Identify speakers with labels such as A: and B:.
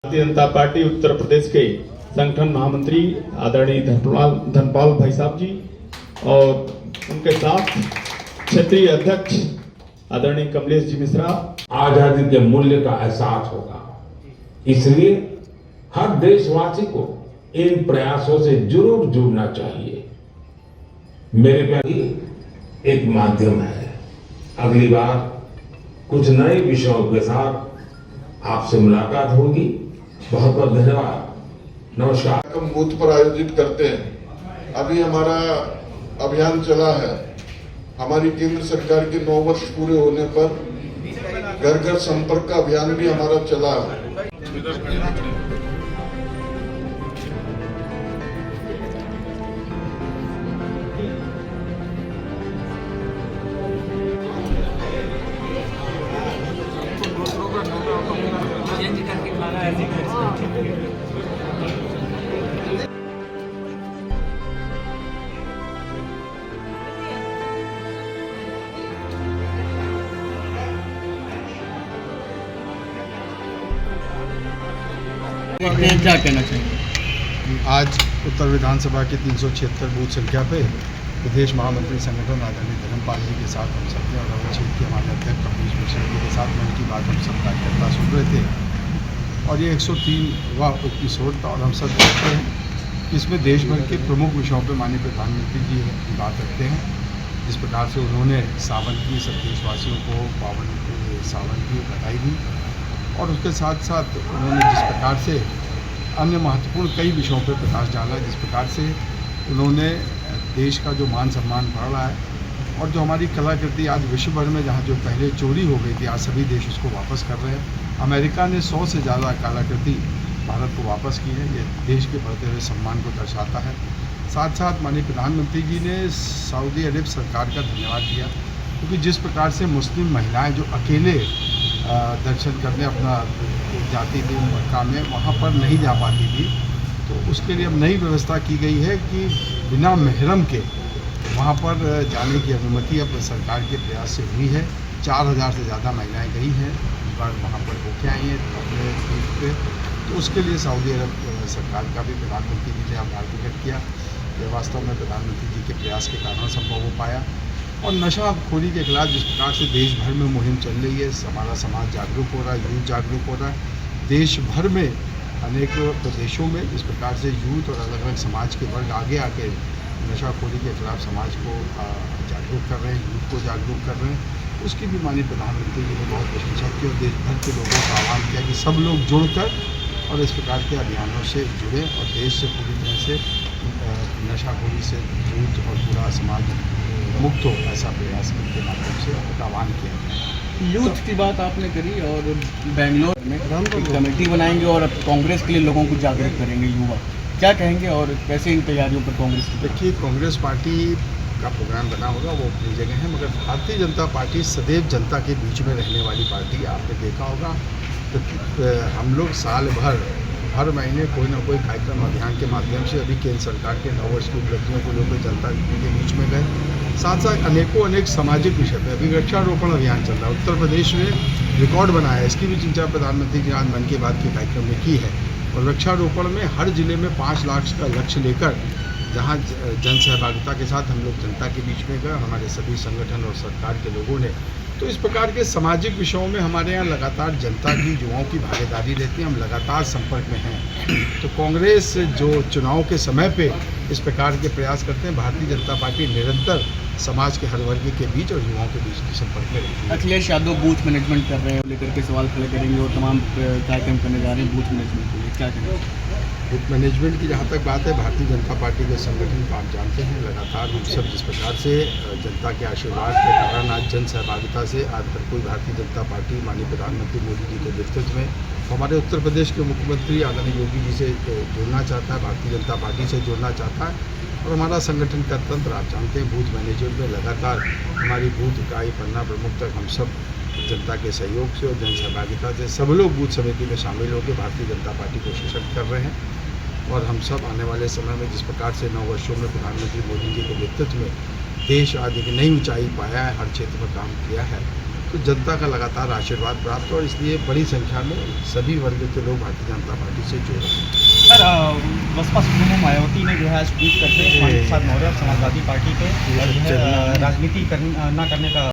A: Bharatiya Janata party Uttar Pradesh के संगठन महामंत्री आदरणीय धनपाल भाई साहब जी और उनके साथ क्षेत्रीय अध्यक्ष आदरणीय कमलेश जी मिश्रा।
B: आजादी के मूल्य का एहसास होगा, इसलिए हर देशवासी को इन प्रयासों से जरूर जुड़ना चाहिए। मेरे प्यारे एक माध्यम है, अगली बार कुछ नए विषयों के साथ आपसे मुलाकात होगी। बहुत बहुत धन्यवाद, नमस्कार।
C: हम बूथ पर आयोजित करते हैं। अभी हमारा अभियान चला है, हमारी केंद्र सरकार के 9 वर्ष पूरे होने पर घर घर संपर्क का अभियान भी हमारा चला है।
D: क्या कहना चाहिए?
E: आज उत्तर विधानसभा के 376 बूथ संख्या पे प्रदेश महामंत्री संगठन आदरणीय धर्मपाल जी के साथ हम सब और अवध क्षेत्र के हमारे अध्यक्ष कमलेश मिश्रा जी के साथ मन की बात हम सब कार्यकर्ता सुन रहे थे और ये 103वां एपिसोड था और हम सब देखते हैं इसमें देश भर के प्रमुख विषयों पर माननीय प्रधानमंत्री जी बात रखते हैं। जिस प्रकार से उन्होंने सावन की सब देशवासियों को पावन सावन की बधाई दी और उसके साथ साथ उन्होंने जिस प्रकार से अन्य महत्वपूर्ण कई विषयों पर प्रकाश डाला, जिस प्रकार से उन्होंने देश का जो मान सम्मान बढ़ रहा है और जो हमारी कलाकृति आज विश्व भर में जहाँ जो पहले चोरी हो गई थी आज सभी देश उसको वापस कर रहे हैं। अमेरिका ने 100 से ज़्यादा कलाकृति भारत को वापस की है, ये देश के बढ़ते हुए सम्मान को दर्शाता है। साथ साथ माननीय प्रधानमंत्री जी ने सऊदी अरब सरकार का धन्यवाद दिया क्योंकि जिस प्रकार से मुस्लिम महिलाएँ जो अकेले दर्शन करने अपना जाती थी मक्का में, वहाँ पर नहीं जा पाती थी, तो उसके लिए अब नई व्यवस्था की गई है कि बिना महरम के वहाँ पर जाने की अनुमति अब सरकार के प्रयास से हुई है। 4000 से ज़्यादा महिलाएं गई हैं, इस बार वहाँ पर होके आई हैं अपने ट्रिप पे, तो उसके लिए सऊदी अरब सरकार का भी प्रधानमंत्री जी ने आभार प्रकट किया। यह वास्तव में प्रधानमंत्री जी के प्रयास के कारण संभव हो पाया। और नशाखोरी के खिलाफ जिस प्रकार से देश भर में मुहिम चल रही है, हमारा समाज जागरूक हो रहा है, यूथ जागरूक हो रहा है। देश भर में अनेक प्रदेशों में इस प्रकार से यूथ और अलग अलग समाज के वर्ग आगे आके नशाखोरी के खिलाफ समाज को जागरूक कर रहे हैं, यूथ को जागरूक कर रहे हैं। उसकी भी माननीय प्रधानमंत्री जी ने बहुत प्रशंसा की और देश भर के लोगों का आह्वान किया कि सब लोग जुड़कर और इस प्रकार के अभियानों से जुड़ें और देश से पूरी तरह से नशाखोरी से यूथ और पूरा समाज मुक्त हो, ऐसा प्रयास के माध्यम से आह्वान किया गया।
D: यूथ की बात आपने करी और बेंगलोर में एक कमेटी बनाएंगे और कांग्रेस के लिए लोगों को जागरूक करेंगे युवा, क्या कहेंगे और कैसे इन तैयारियों पर कांग्रेस की?
E: देखिए, कांग्रेस पार्टी का प्रोग्राम बना होगा वो अपनी जगह है, मगर भारतीय जनता पार्टी सदैव जनता के बीच में रहने वाली पार्टी। आपने देखा होगा तो हम लोग साल भर हर महीने कोई ना कोई कार्यक्रम अभियान के माध्यम से अभी केंद्र सरकार के 9 वर्ष की उपलब्धियों को लेकर जनता के बीच में गए। साथ साथ अनेक सामाजिक विषय पर अभी वृक्षारोपण अभियान चल रहा है। उत्तर प्रदेश में रिकॉर्ड बनाया है, इसकी भी चर्चा प्रधानमंत्री जी आज मन की बात के कार्यक्रम में की है। और वृक्षारोपण में हर जिले में 5 लाख का लक्ष्य लेकर जहाँ जन सहभागिता के साथ हम लोग जनता के बीच में गए, हमारे सभी संगठन और सरकार के लोगों ने, तो इस प्रकार के सामाजिक विषयों में हमारे यहाँ लगातार जनता की युवाओं की भागीदारी रहती है, हम लगातार संपर्क में हैं। तो कांग्रेस जो चुनाव के समय पे इस प्रकार के प्रयास करते हैं, भारतीय जनता पार्टी निरंतर समाज के हर वर्ग के बीच और युवाओं के बीच संपर्क में रहती है।
D: अखिलेश यादव बूथ मैनेजमेंट कर रहे हैं, लेकर के सवाल खड़े करेंगे और तमाम कार्यक्रम करने जा रहे हैं बूथ मैनेजमेंट के लिए, क्या करेंगे?
E: बूथ मैनेजमेंट की जहाँ तक बात है, भारतीय जनता पार्टी के संगठन को आप जानते हैं लगातार रूप से जिस प्रकार से जनता के आशीर्वाद के कारण आज जन सहभागिता से आज तक कोई भारतीय जनता पार्टी माननीय प्रधानमंत्री मोदी जी के नेतृत्व में हमारे उत्तर प्रदेश के मुख्यमंत्री आदरणीय योगी जी से जुड़ना चाहता है, भारतीय जनता पार्टी से जुड़ना चाहता है। और हमारा संगठन का तंत्र आप जानते हैं, बूथ मैनेजमेंट में लगातार हमारी बूथ इकाई पन्ना प्रमुख तक हम सब जनता के सहयोग से और जन सहभागिता से सब लोग बूथ समिति में शामिल होकर भारतीय जनता पार्टी को सशक्त कर रहे हैं। और हम सब आने वाले समय में जिस प्रकार से 9 वर्षों में प्रधानमंत्री मोदी जी के नेतृत्व में देश आज एक नई ऊंचाई पाया है, हर क्षेत्र में काम किया है, तो जनता का लगातार आशीर्वाद प्राप्त और इसलिए बड़ी संख्या में सभी वर्ग के लोग भारतीय जनता पार्टी से जुड़ रहे हैं।
D: सर बसपा सुप्रीमो मायावती ने जो है आज ट्वीट करके मायावती साहब मौर्य समाजवादी पार्टी पे जो है राजनीति न करने का